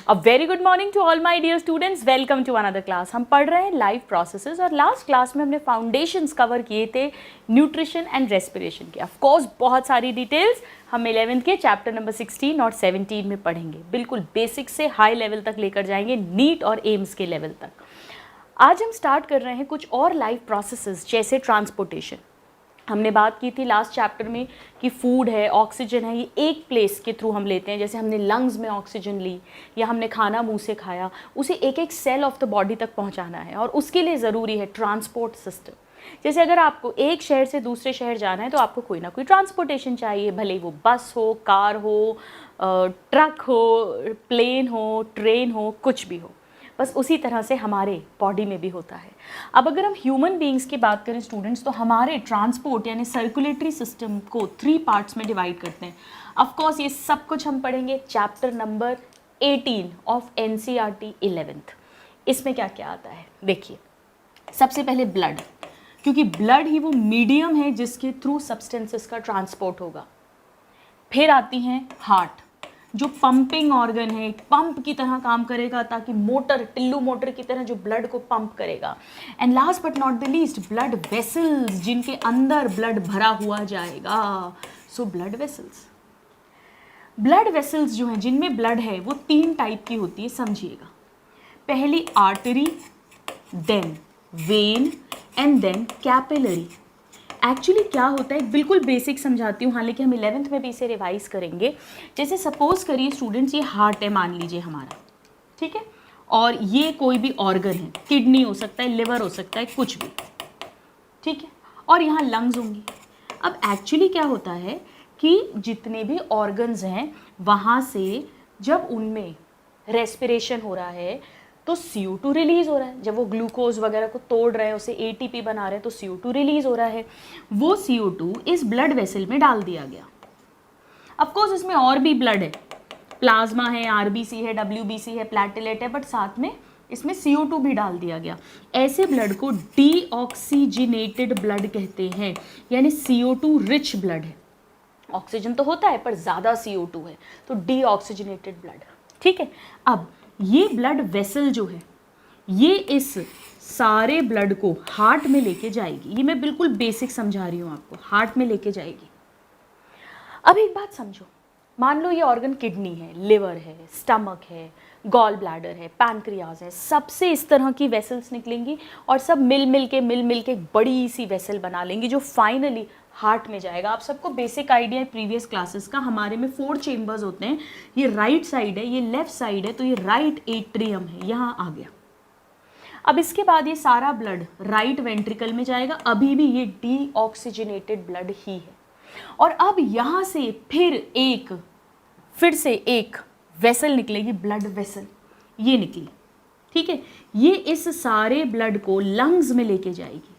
A very good morning to all my dear students, welcome to another class. हम पढ़ रहे हैं life processes और लास्ट क्लास में हमने फाउंडेशंस कवर किए थे न्यूट्रिशन एंड रेस्पिरेशन के। ऑफ कोर्स बहुत सारी डिटेल्स हम 11th के चैप्टर नंबर 16 और 17 में पढ़ेंगे, बिल्कुल बेसिक से हाई लेवल तक लेकर जाएंगे, नीट और एम्स के लेवल तक। आज हम स्टार्ट कर रहे हैं कुछ और लाइफ प्रोसेसेस जैसे ट्रांसपोर्टेशन। हमने बात की थी लास्ट चैप्टर में कि फूड है, ऑक्सीजन है, ये एक प्लेस के थ्रू हम लेते हैं। जैसे हमने लंग्स में ऑक्सीजन ली या हमने खाना मुंह से खाया, उसे एक एक सेल ऑफ द बॉडी तक पहुंचाना है और उसके लिए ज़रूरी है ट्रांसपोर्ट सिस्टम। जैसे अगर आपको एक शहर से दूसरे शहर जाना है तो आपको कोई ना कोई ट्रांसपोर्टेशन चाहिए, भले वो बस हो, कार हो, ट्रक हो, प्लेन हो, ट्रेन हो, कुछ भी हो। बस उसी तरह से हमारे बॉडी में भी होता है। अब अगर हम ह्यूमन बीइंग्स की बात करें स्टूडेंट्स, तो हमारे ट्रांसपोर्ट यानी सर्कुलेटरी सिस्टम को 3 पार्ट्स में डिवाइड करते हैं। ऑफ कोर्स ये सब कुछ हम पढ़ेंगे chapter number 18 of NCERT 11th। इसमें क्या क्या आता है देखिए। सबसे पहले ब्लड, क्योंकि ब्लड ही वो मीडियम है जिसके थ्रू सब्सटेंसेस का ट्रांसपोर्ट होगा। फिर आती हैं हार्ट, जो पंपिंग ऑर्गन है, पंप की तरह काम करेगा ताकि मोटर, टिल्लू मोटर की तरह जो ब्लड को पंप करेगा। And last but not the least blood vessels, जिनके अंदर ब्लड भरा हुआ जाएगा। So blood vessels, blood vessels जो हैं जिनमें ब्लड है वो 3 टाइप की होती है, समझिएगा। पहली artery, then vein and then capillary. Actually क्या होता है, बिल्कुल बेसिक समझाती हूँ, हालांकि हम 11th में भी इसे रिवाइज करेंगे। जैसे सपोज करिए स्टूडेंट्स, ये हार्ट है मान लीजिए हमारा, ठीक है, और ये कोई भी ऑर्गन है, किडनी हो सकता है, लिवर हो सकता है, कुछ भी, ठीक है, और यहाँ लंग्स होंगी। अब एक्चुअली क्या होता है कि जितने भी ऑर्गन्स हैं वहाँ से जब उनमें रेस्पिरेशन हो रहा है तो CO2 रिलीज़ हो रहा है। जब वो ग्लूकोज वगैरह को तोड़ रहे हैं, उसे ATP बना रहे हैं, तो CO2 रिलीज़ हो रहा है। वो CO2 इस ब्लड वेसल में डाल दिया गया। ऑफ कोर्स इसमें और भी ब्लड है, प्लाज्मा है, RBC है, WBC है, प्लेटलेट है, बट साथ में इसमें CO2 भी डाल दिया गया। ऐसे ब्लड को डीऑक्सीजिनेटेड ब्लड कहते हैं, यानी CO2 रिच ब्लड है। ऑक्सीजन तो होता है पर ज़्यादा CO2 है, तो डीऑक्सीजिनेटेड ब्लड, ठीक है। अब ये ब्लड वेसल जो है ये इस सारे ब्लड को हार्ट में लेके जाएगी। ये मैं बिल्कुल बेसिक समझा रही हूँ आपको, हार्ट में लेके जाएगी। अब एक बात समझो, मान लो ये ऑर्गन किडनी है, लिवर है, स्टमक है, गॉल ब्लैडर है, पैनक्रियाज है, सबसे इस तरह की वेसल्स निकलेंगी और सब मिल मिल के एक बड़ी सी वेसल बना लेंगी जो फाइनली हार्ट में जाएगा। आप सबको बेसिक आइडिया है प्रीवियस क्लासेस का, हमारे में 4 चेम्बर्स होते हैं। ये राइट साइड है, ये लेफ्ट साइड है, तो ये राइट एट्रियम है, यहाँ आ गया। अब इसके बाद ये सारा ब्लड राइट वेंट्रिकल में जाएगा, अभी भी ये डीऑक्सीजनेटेड ब्लड ही है। और अब यहाँ से फिर से एक वेसल निकलेगी, ब्लड वेसल, ये निकली, ठीक है। ये इस सारे ब्लड को लंग्स में लेके जाएगी,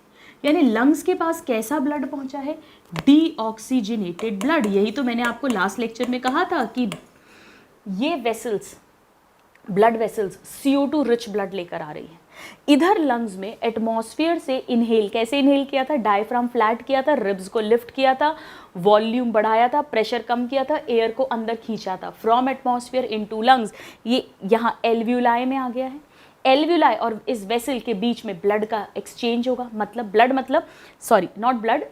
यानी लंग्स के पास कैसा ब्लड पहुंचा है, डीऑक्सीजनेटेड ब्लड। यही तो मैंने आपको लास्ट लेक्चर में कहा था कि ये vessels, blood vessels CO2 rich blood लेकर आ रही है। इधर लंग्स में एटमॉस्फेयर से इनहेल, कैसे इनहेल किया था, डायफ्राम फ्लैट किया था, रिब्स को लिफ्ट किया था, वॉल्यूम बढ़ाया था, प्रेशर कम किया था, एयर को अंदर खींचा था फ्रॉम एटमॉस्फेयर इनटू लंग्स। ये यहाँ एल्व्यूलाई में आ गया है। एल्व्यूलाई और इस वेसल के बीच में ब्लड का एक्सचेंज होगा,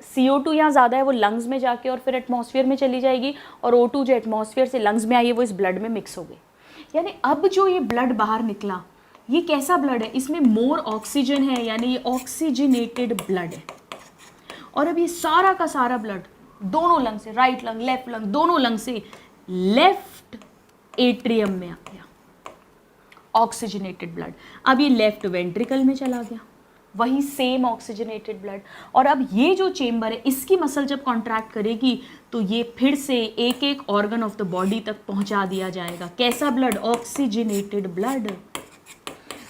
CO2 यहाँ ज़्यादा है, वो लंग्स में जाके और फिर एटमॉस्फेयर में चली जाएगी, और O2 जो एटमॉस्फेयर से लंग्स में आई है वो इस ब्लड में मिक्स हो गई। यानी अब जो ये ब्लड बाहर निकला, ये कैसा ब्लड है, इसमें मोर ऑक्सीजन है, यानी ये ऑक्सीजनेटेड ब्लड है। और अब ये सारा का सारा ब्लड दोनों लंग से, राइट लंग, लेफ्ट लंग, दोनों लंग से लेफ्ट एट्रियम में आ गया ऑक्सीजनेटेड ब्लड। अब ये लेफ्ट वेंट्रिकल में चला गया, वही सेम ऑक्सीजनेटेड ब्लड। और अब ये जो चेम्बर है, इसकी मसल जब कॉन्ट्रैक्ट करेगी तो ये फिर से एक एक ऑर्गन ऑफ द बॉडी तक पहुंचा दिया जाएगा। कैसा ब्लड, ऑक्सीजनेटेड ब्लड।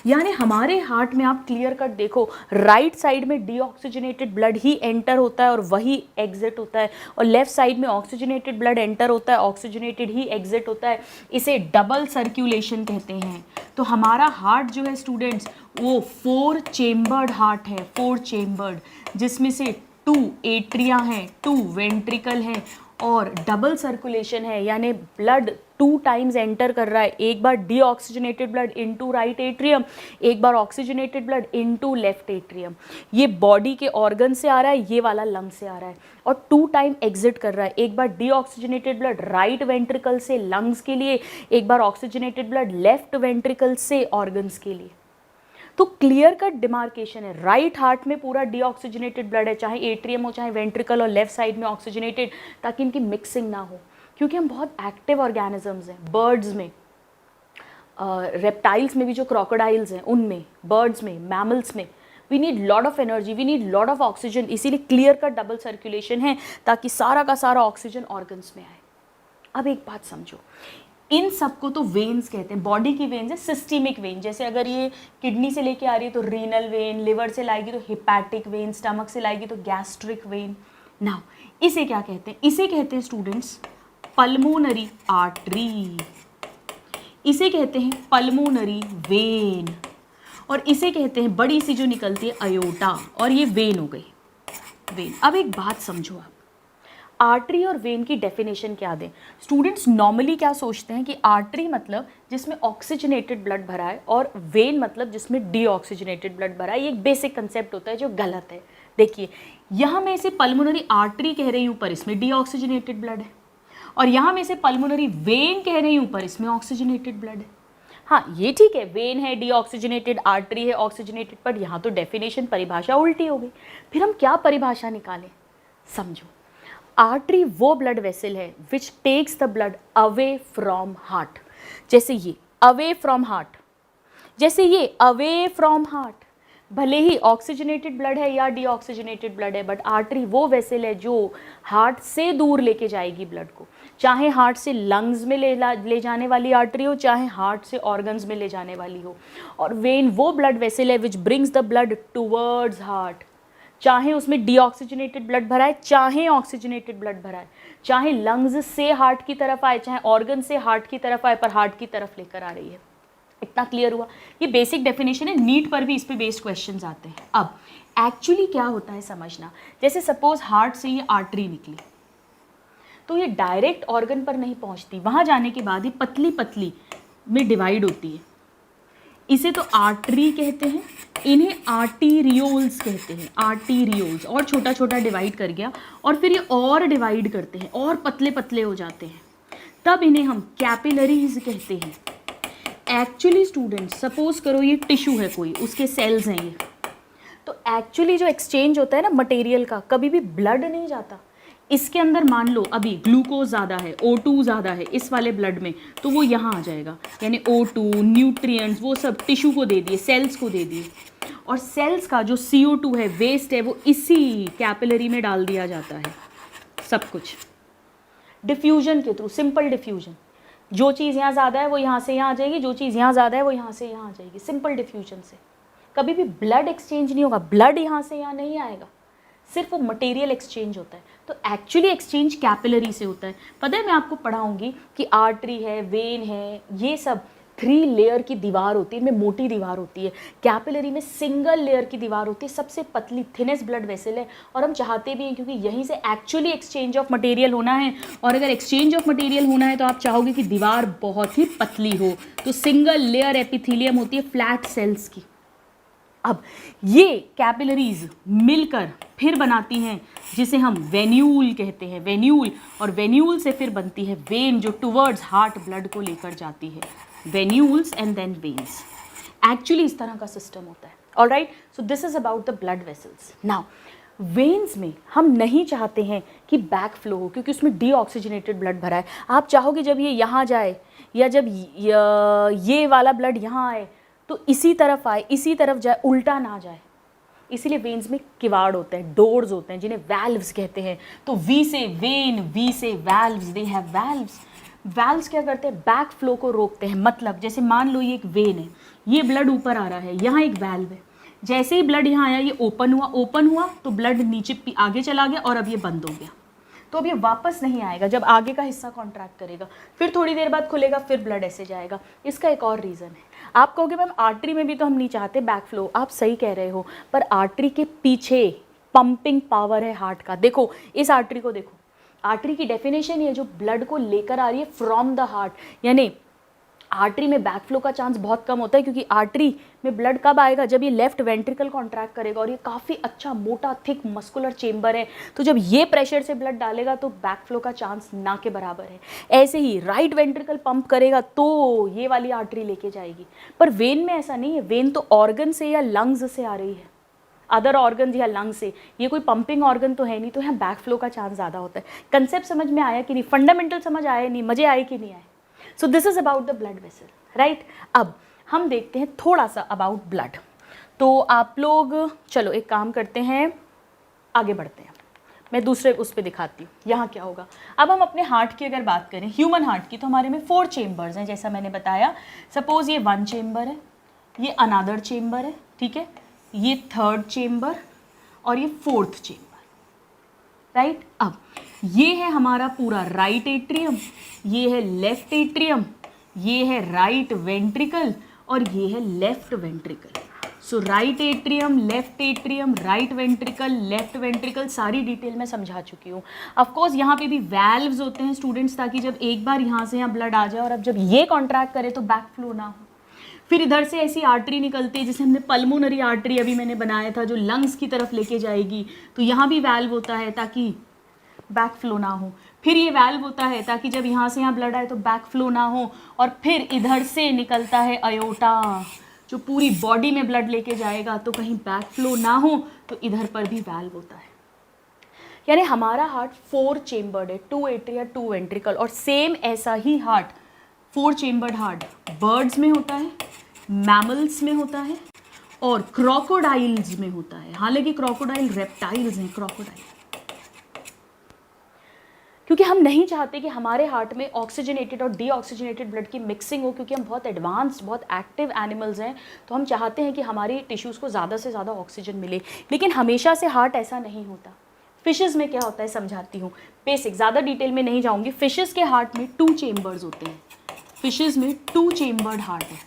यानी हमारे हार्ट में आप क्लियर कट देखो, राइट साइड में डीऑक्सीजनेटेड ब्लड ही एंटर होता है और वही एग्जिट होता है, और लेफ्ट साइड में ऑक्सीजनेटेड ब्लड एंटर होता है, ऑक्सीजनेटेड ही एग्जिट होता है। इसे डबल सर्कुलेशन कहते हैं। तो हमारा हार्ट जो है स्टूडेंट्स, वो 4 चेम्बर्ड हार्ट है, 4 चेम्बर्ड, जिसमें से 2 एट्रिया हैं, 2 वेंट्रिकल हैं और डबल सर्कुलेशन है, यानी ब्लड 2 टाइम्स एंटर कर रहा है, एक बार deoxygenated blood into right atrium, एक बार oxygenated blood into left atrium. ये बॉडी के ऑर्गन से आ रहा है, ये वाला लंग से आ रहा है, और 2 टाइम एग्जिट कर रहा है, एक बार डीऑक्सीजनेटेड ब्लड राइट वेंट्रिकल से लंग्स के लिए, एक बार ऑक्सीजनेटेड ब्लड लेफ्ट वेंट्रिकल से ऑर्गन्स के लिए। तो क्लियर कट डिमार्केशन है। राइट हार्ट में पूरा डीऑक्सीजनेटेड ब्लड है, चाहे एट्रियम हो चाहे वेंट्रिकल, और लेफ्ट साइड में ऑक्सीजनेटेड, ताकि इनकी मिक्सिंग ना हो, क्योंकि हम बहुत एक्टिव ऑर्गेनिजम्स हैं। बर्ड्स में, रेप्टाइल्स में भी जो क्रोकोडाइल्स हैं उनमें, बर्ड्स में, मैमल्स में, we need lot of energy, we need lot of oxygen, इसीलिए क्लियर कट डबल सर्कुलेशन है, ताकि सारा का सारा ऑक्सीजन ऑर्गन्स में आए। अब एक बात समझो, इन सबको तो वेन्स कहते हैं, बॉडी की वेन्स है, सिस्टेमिक वेन। जैसे अगर ये किडनी से लेके आ रही है तो रीनल वेन, लिवर से लाएगी तो हिपैटिक वेन, स्टमक से लाएगी तो गैस्ट्रिक वेन। नाउ इसे क्या कहते हैं? इसे कहते हैं स्टूडेंट्स पल्मोनरी आर्टरी, इसे कहते हैं पल्मोनरी वेन, और इसे कहते हैं बड़ी सी जो निकलती है अयोटा, और ये वेन हो गई, वेन। अब एक बात समझो आप, आर्टरी और वेन की डेफिनेशन क्या दें? स्टूडेंट्स नॉर्मली क्या सोचते हैं कि आर्टरी मतलब जिसमें ऑक्सीजनेटेड ब्लड भरा है, और वेन मतलब जिसमें डीऑक्सीजनेटेड ब्लड भरा है। ये एक बेसिक कंसेप्ट होता है जो गलत है। देखिए, यहाँ मैं इसे पल्मोनरी आर्टरी कह रही हूँ, पर इसमें डीऑक्सीजनेटेड ब्लड है, और यहाँ मैं इसे पल्मोनरी वेन कह रही हूँ, पर इसमें ऑक्सीजनेटेड ब्लड है। हाँ, ये ठीक है, वेन है डीऑक्सीजनेटेड, आर्टरी है ऑक्सीजनेटेड, पर यहाँ तो डेफिनेशन, परिभाषा उल्टी हो गई। फिर हम क्या परिभाषा निकालें? समझो, आर्टरी वो ब्लड वेसल है which takes the blood away from heart. जैसे ये अवे फ्रॉम हार्ट, जैसे ये अवे फ्रॉम हार्ट, भले ही ऑक्सीजनेटेड ब्लड है या डीऑक्सीजनेटेड ब्लड है, बट आर्टरी वो वेसल है जो हार्ट से दूर लेके जाएगी ब्लड को, चाहे हार्ट से लंग्स में ले जाने वाली आर्टरी हो, चाहे हार्ट से ऑर्गन्स में ले जाने वाली हो। और वेन वो ब्लड वेसल है which brings the blood towards heart, चाहे उसमें डीऑक्सीजनेटेड ब्लड भरा है, चाहे ऑक्सीजनेटेड ब्लड भरा है, चाहे लंग्स से हार्ट की तरफ आए, चाहे ऑर्गन से हार्ट की तरफ आए, पर हार्ट की तरफ लेकर आ रही है। इतना क्लियर हुआ? ये बेसिक डेफिनेशन है, नीट पर भी इस पे बेस्ड क्वेश्चंस आते हैं। अब एक्चुअली क्या होता है समझना, जैसे सपोज हार्ट से ये आर्टरी निकली, तो ये डायरेक्ट ऑर्गन पर नहीं पहुंचती, वहां जाने के बाद ये पतली पतली में डिवाइड होती है। इसे तो आर्टरी कहते हैं, इन्हें आर्टीरियोल्स कहते हैं, आर्टीरियोल्स। और छोटा छोटा डिवाइड कर गया, और फिर ये और डिवाइड करते हैं, और पतले पतले हो जाते हैं, तब इन्हें हम कैपिलरीज कहते हैं। एक्चुअली स्टूडेंट्स, सपोज करो ये टिश्यू है कोई, उसके सेल्स हैं ये, तो एक्चुअली जो एक्सचेंज होता है ना मटेरियल का, कभी भी ब्लड नहीं जाता। इसके अंदर मान लो अभी ग्लूकोज ज़्यादा है, O2 ज़्यादा है इस वाले ब्लड में, तो वो यहाँ आ जाएगा, यानी O2 न्यूट्रिएंट्स वो सब टिश्यू को दे दिए, सेल्स को दे दिए, और सेल्स का जो CO2 है, वेस्ट है, वो इसी कैपिलरी में डाल दिया जाता है। सब कुछ डिफ्यूजन के थ्रू, सिंपल डिफ्यूजन, जो चीज़ यहाँ ज़्यादा है वो यहाँ से यहाँ आ जाएगी, जो चीज़ यहाँ ज़्यादा है वो यहाँ से यहाँ आ जाएगी, सिंपल डिफ्यूजन से। कभी भी ब्लड एक्सचेंज नहीं होगा, ब्लड यहाँ से यहाँ नहीं आएगा, सिर्फ वो मटेरियल एक्सचेंज होता है। तो एक्चुअली एक्सचेंज कैपिलरी से होता है। पता है, मैं आपको पढ़ाऊंगी कि आर्टरी है, वेन है, ये सब 3 लेयर की दीवार होती है, इनमें मोटी दीवार होती है। कैपिलरी में सिंगल लेयर की दीवार होती है, सबसे पतली थिनेस्ट ब्लड वेसल है, और हम चाहते भी हैं क्योंकि यहीं से एक्चुअली एक्सचेंज ऑफ मटेरियल होना है, और अगर एक्सचेंज ऑफ मटेरियल होना है तो आप चाहोगे कि दीवार बहुत ही पतली हो, तो सिंगल लेयर एपिथेलियम होती है फ्लैट सेल्स की। अब ये कैपिलरीज मिलकर फिर बनाती हैं जिसे हम वेन्यूल कहते हैं, वेन्यूल, और वेन्यूल से फिर बनती है वेन जो टुवर्ड्स हार्ट ब्लड को लेकर जाती है, venules and then veins. Actually इस तरह का सिस्टम होता है। Alright, so this is about the blood vessels. Now veins में हम नहीं चाहते हैं कि बैक फ्लो हो, क्योंकि उसमें डीऑक्सीजनेटेड ब्लड भरा है। आप चाहोगे जब ये यहाँ जाए, या जब ये वाला ब्लड यहाँ आए तो इसी तरफ आए, इसी तरफ जाए, उल्टा ना जाए। इसीलिए वेन्स में किवाड़ होते हैं, डोर्स होते हैं, जिन्हें वैल्व्स कहते हैं। तो वी से वेन, वी से valves, they have valves. Valves क्या करते हैं? बैक फ्लो को रोकते हैं। मतलब जैसे मान लो ये एक वेन है, ये ब्लड ऊपर आ रहा है, यहाँ एक वैल्व है, जैसे ही ब्लड यहाँ आया ये ओपन हुआ तो ब्लड नीचे आगे चला गया, और अब ये बंद हो गया, तो अब ये वापस नहीं आएगा। जब आगे का हिस्सा कॉन्ट्रैक्ट करेगा, फिर थोड़ी देर बाद खुलेगा, फिर ब्लड ऐसे जाएगा। इसका एक और रीज़न है। आप कहोगे मैम आर्टरी में भी तो हम नहीं चाहते बैक फ्लो। आप सही कह रहे हो, पर आर्टरी के पीछे पंपिंग पावर है हार्ट का। देखो इस आर्टरी को देखो, आर्टरी की डेफिनेशन ये जो ब्लड को लेकर आ रही है फ्रॉम द हार्ट, यानी आर्टरी में बैकफ्लो का चांस बहुत कम होता है, क्योंकि आर्टरी में ब्लड कब आएगा, जब ये लेफ्ट वेंट्रिकल कॉन्ट्रैक्ट करेगा, और ये काफ़ी अच्छा मोटा थिक मस्कुलर चेम्बर है, तो जब ये प्रेशर से ब्लड डालेगा तो बैकफ्लो का चांस ना के बराबर है। ऐसे ही राइट वेंट्रिकल पंप करेगा तो ये वाली आर्टरी लेके जाएगी। पर वेन में ऐसा नहीं है, वेन तो ऑर्गन से या लंग्स से आ रही है, अदर ऑर्गन या लंग से, ये कोई पंपिंग ऑर्गन तो है नहीं, तो यहाँ बैकफ्लो का चांस ज़्यादा होता है। कंसेप्ट समझ में आया कि नहीं, फंडामेंटल समझ आया नहीं, मजे आए कि नहीं आए? सो this is about the blood vessel, right. अब हम देखते हैं थोड़ा सा अबाउट ब्लड। तो आप लोग चलो एक काम करते हैं, आगे बढ़ते हैं, मैं दूसरे उस पर दिखाती हूँ यहाँ क्या होगा। अब हम अपने हार्ट की अगर बात करें, ह्यूमन हार्ट की, तो हमारे में 4 चेम्बर्स हैं, जैसा मैंने बताया। सपोज ये 1 चेम्बर है, ये अनदर चेम्बर है, ठीक है, ये 3rd चेम्बर और ये 4th चेम्बर, राइट। अब ये है हमारा पूरा राइट एट्रियम, ये है लेफ्ट एट्रियम, ये है राइट वेंट्रिकल और ये है left ventricle. So right atrium, left atrium, right ventricle, left ventricle, सारी डिटेल में समझा चुकी हूँ। ऑफकोर्स यहाँ पे भी वैल्व्स होते हैं स्टूडेंट्स, ताकि जब एक बार यहाँ से यहाँ ब्लड आ जाए और अब जब ये कॉन्ट्रैक्ट करे तो बैक फ्लो ना हो। फिर इधर से ऐसी आर्टरी निकलती है, जैसे हमने पल्मोनरी आर्टरी अभी मैंने बनाया था, जो लंग्स की तरफ लेके जाएगी, तो यहाँ भी वैल्व होता है ताकि बैक फ्लो ना हो। फिर ये वैल्व होता है ताकि जब यहाँ से यहाँ ब्लड आए तो बैक फ्लो ना हो। और फिर इधर से निकलता है अयोटा, जो पूरी बॉडी में ब्लड लेके जाएगा, तो कहीं बैक फ्लो ना हो तो इधर पर भी वैल्व होता है। यानी हमारा हार्ट 4 चेम्बर्ड है, 2 एट्रिया 2 वेंट्रिकल। और सेम ऐसा ही हार्ट 4 चेम्बर्ड हार्ट बर्ड्स में होता है, मैमल्स में होता है और क्रोकोडाइल्स में होता है। हालांकि क्रोकोडाइल रेप्टाइल्स हैं, क्रोकोडाइल, क्योंकि हम नहीं चाहते कि हमारे हार्ट में ऑक्सीजनेटेड और डीऑक्सीजनेटेड ब्लड की मिक्सिंग हो, क्योंकि हम बहुत एडवांस्ड, बहुत एक्टिव एनिमल्स हैं, तो हम चाहते हैं कि हमारी टिश्यूज़ को ज़्यादा से ज़्यादा ऑक्सीजन मिले। लेकिन हमेशा से हार्ट ऐसा नहीं होता। फिशेज़ में क्या होता है समझाती हूँ, बेसिक, ज़्यादा डिटेल में नहीं जाऊँगी। फिशेज़ के हार्ट में 2 चेम्बर्स होते हैं, फिशेज़ में 2 चेम्बर्ड हार्ट है,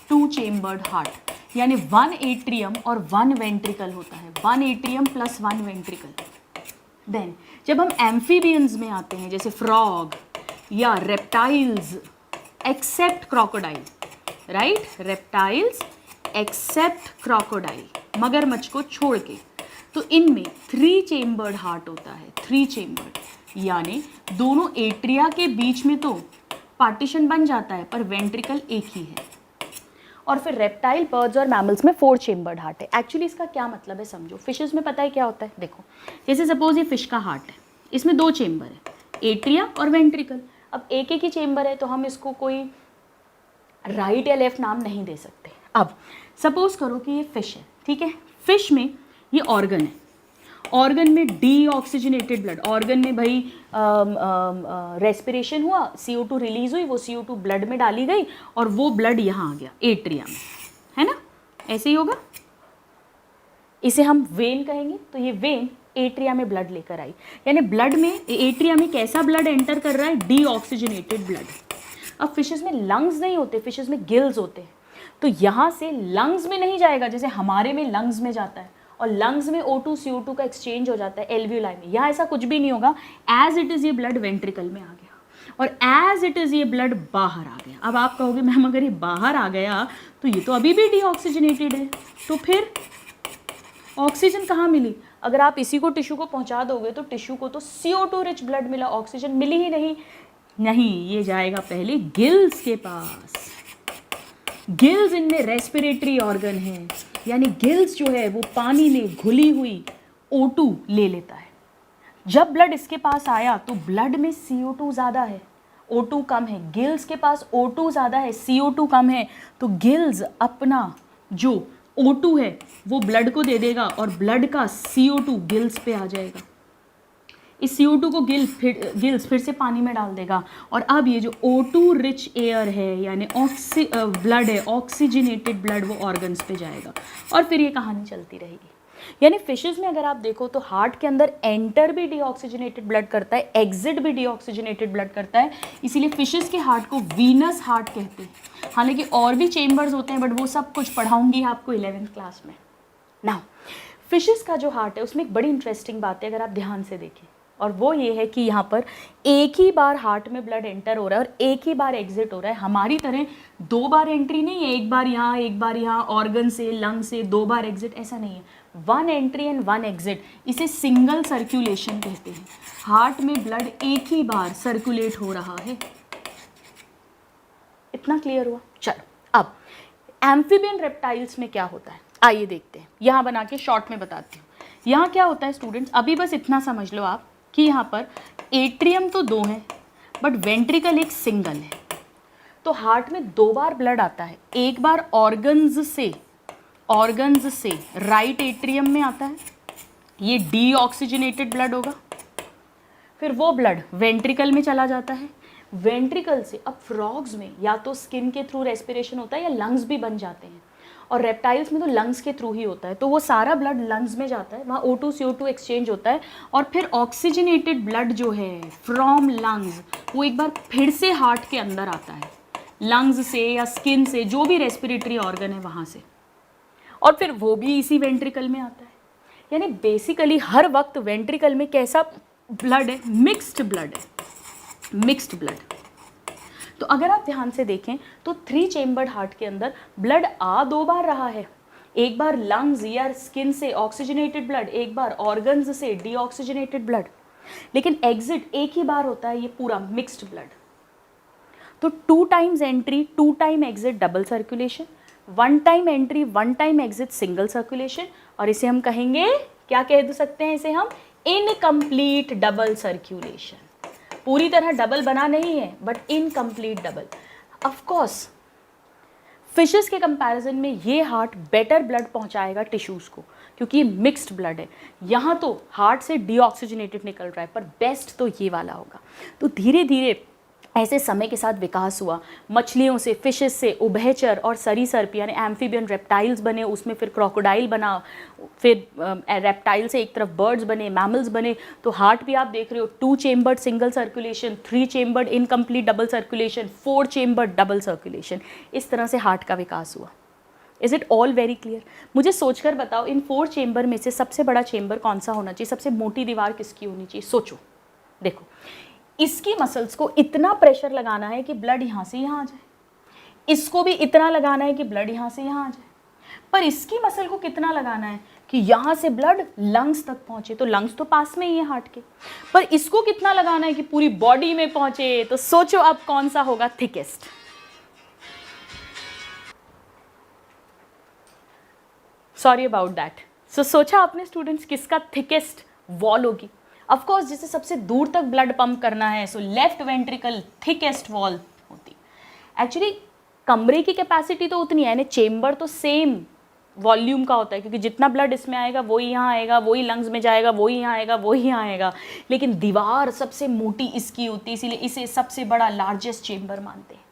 2 चेम्बर्ड हार्ट, यानी 1 एट्रियम और 1 वेंट्रिकल होता है, 1 एट्रियम प्लस 1 वेंट्रिकल। देन जब हम एम्फीबियंस में आते हैं, जैसे फ्रॉग या reptiles except crocodile, right, reptiles except crocodile, मगरमच्छ को छोड़ के, तो इनमें 3 चेम्बर्ड हार्ट होता है, 3 चेम्बर्ड, यानी दोनों एट्रिया के बीच में तो पार्टीशन बन जाता है, पर वेंट्रिकल एक ही है। और फिर रेप्टाइल, बर्ड्स और मैमल्स में 4 चेम्बर्ड हार्ट है। एक्चुअली इसका क्या मतलब है समझो। फिशेस में पता है क्या होता है, देखो, जैसे सपोज ये फिश का हार्ट है, इसमें 2 चेम्बर है, एट्रिया और वेंट्रिकल। अब एक ही चेम्बर है तो हम इसको कोई राइट या लेफ्ट नाम नहीं दे सकते। अब सपोज करो कि ये फिश है, ठीक है, फिश में ये ऑर्गन है, ऑर्गन में डीऑक्सीजनेटेड ब्लड, ऑर्गन में भाई रेस्पिरेशन हुआ, CO2 रिलीज हुई, वो CO2 ब्लड में डाली गई और वो ब्लड यहाँ आ गया एट्रिया में, है ना, ऐसे ही होगा। इसे हम वेन कहेंगे, तो ये वेन एट्रिया में ब्लड लेकर आई, यानी ब्लड में, एट्रिया में कैसा ब्लड एंटर कर रहा है, डीऑक्सीजनेटेड ब्लड। अब फिशेस में लंग्स नहीं होते, फिशेस में गिल्स होते हैं, तो यहाँ से लंग्स में नहीं जाएगा जैसे हमारे में लंग्स में जाता है, और लंग्स में O2 CO2 का एक्सचेंज हो जाता है एल्वियोलाई में। यहाँ ऐसा कुछ भी नहीं होगा, एज इट इज़ ये ब्लड वेंट्रिकल में आ गया और एज इट इज़ ये ब्लड बाहर आ गया। अब आप कहोगे मैम अगर ये बाहर आ गया तो ये तो अभी भी डीऑक्सीजनेटेड है, तो फिर ऑक्सीजन कहाँ मिली? अगर आप इसी को टिश्यू को पहुँचा दोगे तो टिश्यू को तो CO2 रिच ब्लड मिला, ऑक्सीजन मिली ही नहीं। नहीं, ये जाएगा पहले गिल्स के पास। गिल्स इनमें रेस्पिरेटरी ऑर्गन है, यानी गिल्स जो है वो पानी में घुली हुई O2 ले लेता है। जब ब्लड इसके पास आया तो ब्लड में CO2 ज़्यादा है, O2 कम है। गिल्स के पास O2 ज़्यादा है, CO2 कम है, तो गिल्स अपना जो O2 है वो ब्लड को दे देगा और ब्लड का CO2 गिल्स पे आ जाएगा। इस CO2 को गिल्स फिर से पानी में डाल देगा और अब ये जो O2 रिच एयर है यानी ब्लड है, ऑक्सीजनेटेड ब्लड, वो ऑर्गन्स पे जाएगा और फिर ये कहानी चलती रहेगी। यानी फिशेस में अगर आप देखो तो हार्ट के अंदर एंटर भी डीऑक्सीजनेटेड ब्लड करता है, एग्जिट भी डीऑक्सीजनेटेड ब्लड करता है, इसीलिए फिशेस के हार्ट को वीनस हार्ट कहते हैं। हालांकि और भी चेम्बर्स होते हैं बट वो सब कुछ पढ़ाऊंगी आपको 11th क्लास में। नाउ फिशेस का जो हार्ट है उसमें एक बड़ी इंटरेस्टिंग बात है, अगर आप ध्यान से देखें, और वो ये है कि यहाँ पर एक ही बार हार्ट में ब्लड एंटर हो रहा है और एक ही बार एग्जिट हो रहा है। हमारी तरह 2 बार एंट्री नहीं है, एक बार यहाँ एक बार यहाँ, ऑर्गन से लंग से 2 बार एग्जिट, ऐसा नहीं है। 1 एंट्री एंड 1 एग्जिट, इसे सिंगल सर्कुलेशन कहते हैं। हार्ट में ब्लड एक ही बार सर्कुलेट हो रहा है। इतना क्लियर हुआ? चलो अब एम्फीबियन रेप्टाइल्स में क्या होता है आइए देखते हैं। यहाँ बना के शॉर्ट में बताती हूँ। यहाँ क्या होता है स्टूडेंट्स, अभी बस इतना समझ लो आप कि यहाँ पर एट्रियम तो 2 हैं बट वेंट्रिकल एक सिंगल है। तो हार्ट में 2 बार ब्लड आता है, एक बार ऑर्गन्स से राइट एट्रियम में आता है, ये डीऑक्सीजनेटेड ब्लड होगा, फिर वो ब्लड वेंट्रिकल में चला जाता है। वेंट्रिकल से अब फ्रॉग्स में या तो स्किन के थ्रू रेस्पिरेशन होता है या लंग्स भी बन जाते हैं, और रेप्टाइल्स में तो लंग्स के थ्रू ही होता है। तो वो सारा ब्लड लंग्स में जाता है, वहाँ O2 CO2 एक्सचेंज होता है, और फिर ऑक्सीजनेटेड ब्लड जो है फ्रॉम लंग्स वो एक बार फिर से हार्ट के अंदर आता है, लंग्स से या स्किन से, जो भी रेस्पिरेटरी ऑर्गन है वहाँ से, और फिर वो भी इसी वेंट्रिकल में आता है। यानी बेसिकली हर वक्त वेंट्रिकल में कैसा ब्लड है? मिक्स्ड ब्लड है, मिक्स्ड ब्लड। तो अगर आप ध्यान से देखें तो 3 चेम्बर्ड हार्ट के अंदर ब्लड आ 2 बार रहा है, एक बार लंग्स या स्किन से ऑक्सीजनेटेड ब्लड, एक बार ऑर्गन्स से डीऑक्सीजनेटेड ब्लड, लेकिन एग्जिट एक ही बार होता है, ये पूरा मिक्स्ड ब्लड। तो 2 times entry 2 time exit double circulation, 1 time entry 1 time exit single circulation, और इसे हम कहेंगे, क्या कह सकते हैं इसे हम? Incomplete double circulation. पूरी तरह डबल बना नहीं है but incomplete double. Of course fishes के कंपैरिजन में ये हार्ट बेटर ब्लड पहुंचाएगा टिश्यूज़ को, क्योंकि ये मिक्स्ड ब्लड है। यहाँ तो हार्ट से डीऑक्सीजनेटेड निकल रहा है, पर बेस्ट तो ये वाला होगा। तो धीरे धीरे ऐसे समय के साथ विकास हुआ, मछलियों से, फिशेस से उभयचर और सरीसृप यानी एम्फीबियन रेप्टाइल्स बने, उसमें फिर क्रोकोडाइल बना, फिर रेप्टाइल से एक तरफ बर्ड्स बने, मैमल्स बने। तो हार्ट भी आप देख रहे हो 2 chambered single circulation, 3 chambered incomplete double circulation, 4 chambered double circulation, इस तरह से हार्ट का विकास हुआ। Is it all very clear? मुझे सोचकर बताओ, इन 4 चेम्बर में से सबसे बड़ा चेम्बर कौन सा होना चाहिए? सबसे मोटी दीवार किसकी होनी चाहिए? सोचो। देखो, इसकी मसल्स को इतना प्रेशर लगाना है कि ब्लड यहाँ से यहाँ आ जाए, इसको भी इतना लगाना है कि ब्लड यहाँ से यहाँ आ जाए, पर इसकी मसल को कितना लगाना है कि यहाँ से ब्लड लंग्स तक पहुँचे। तो लंग्स तो पास में ही है हार्ट के, पर इसको कितना लगाना है कि पूरी बॉडी में पहुँचे। तो सोचो अब कौन सा होगा thickest? Sorry about that. So सोचा आपने स्टूडेंट्स किसका थिकेस्ट वॉल होगी? ऑफ कोर्स जिसे सबसे दूर तक ब्लड पंप करना है, so left ventricle thickest wall होती। एक्चुअली कमरे की कैपेसिटी तो उतनी है, यानी चेम्बर तो सेम वॉल्यूम का होता है, क्योंकि जितना ब्लड इसमें आएगा वही यहाँ आएगा, वही लंग्स में जाएगा, वही यहाँ आएगा, वही यहाँ आएगा, लेकिन दीवार सबसे मोटी इसकी होती है, इसीलिए इसे सबसे बड़ा लार्जेस्ट चेम्बर मानते हैं।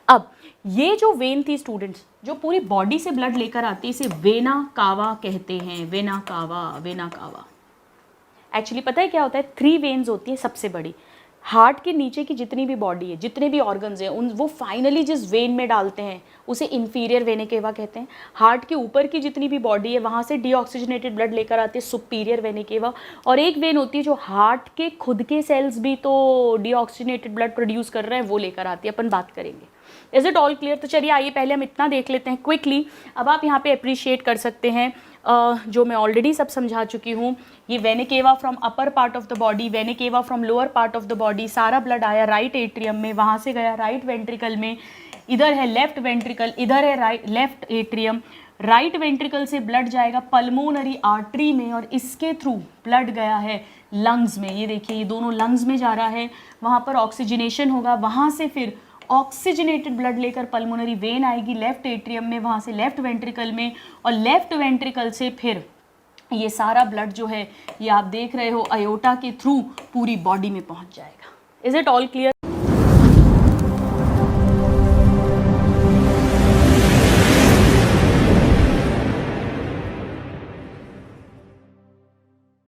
अब ये जो वेन थी स्टूडेंट्स, जो पूरी बॉडी से ब्लड लेकर आती है, इसे वेना कावा कहते हैं। Vena cava, vena cava. Actually पता है क्या होता है? 3 वेन्स होती है सबसे बड़ी। हार्ट के नीचे की जितनी भी बॉडी है, जितने भी ऑर्गन्स हैं, उन वो फाइनली जिस वेन में डालते हैं उसे इंफीरियर वेने केवा कहते हैं। हार्ट के ऊपर की जितनी भी बॉडी है वहाँ से डीऑक्सीजनेटेड ब्लड लेकर आते हैं, सुपीरियर वेने केवा। और एक वेन होती है जो हार्ट के खुद के सेल्स भी तो डीऑक्सीजनेटेड ब्लड प्रोड्यूस कर रहे हैं, वो लेकर आती है। अपन बात करेंगे। Is it all clear? तो चलिए आइए पहले हम इतना देख लेते हैं क्विकली। अब आप यहाँ पे अप्रिशिएट कर सकते हैं जो मैं ऑलरेडी सब समझा चुकी हूँ। ये venae cavae from upper part of the body, venae cavae from lower part of the body. सारा ब्लड आया राइट एट्रियम में, वहाँ से गया राइट वेंट्रिकल में, इधर है लेफ्ट वेंट्रिकल, इधर है लेफ्ट एट्रियम। राइट वेंट्रिकल से ब्लड जाएगा पल्मोनरी आर्टरी में, और इसके थ्रू ब्लड गया है लंग्स में। ये देखिए, ये दोनों लंग्स में जा रहा है, वहाँ पर ऑक्सीजनेशन होगा, वहाँ से फिर ऑक्सीजनेटेड ब्लड लेकर पल्मोनरी वेन आएगी लेफ्ट एट्रियम में, वहाँ से लेफ्ट वेंट्रिकल में, और लेफ्ट वेंट्रिकल से फिर ये सारा ब्लड जो है, ये आप देख रहे हो, अयोटा के थ्रू पूरी बॉडी में पहुँच जाएगा। Is it all clear?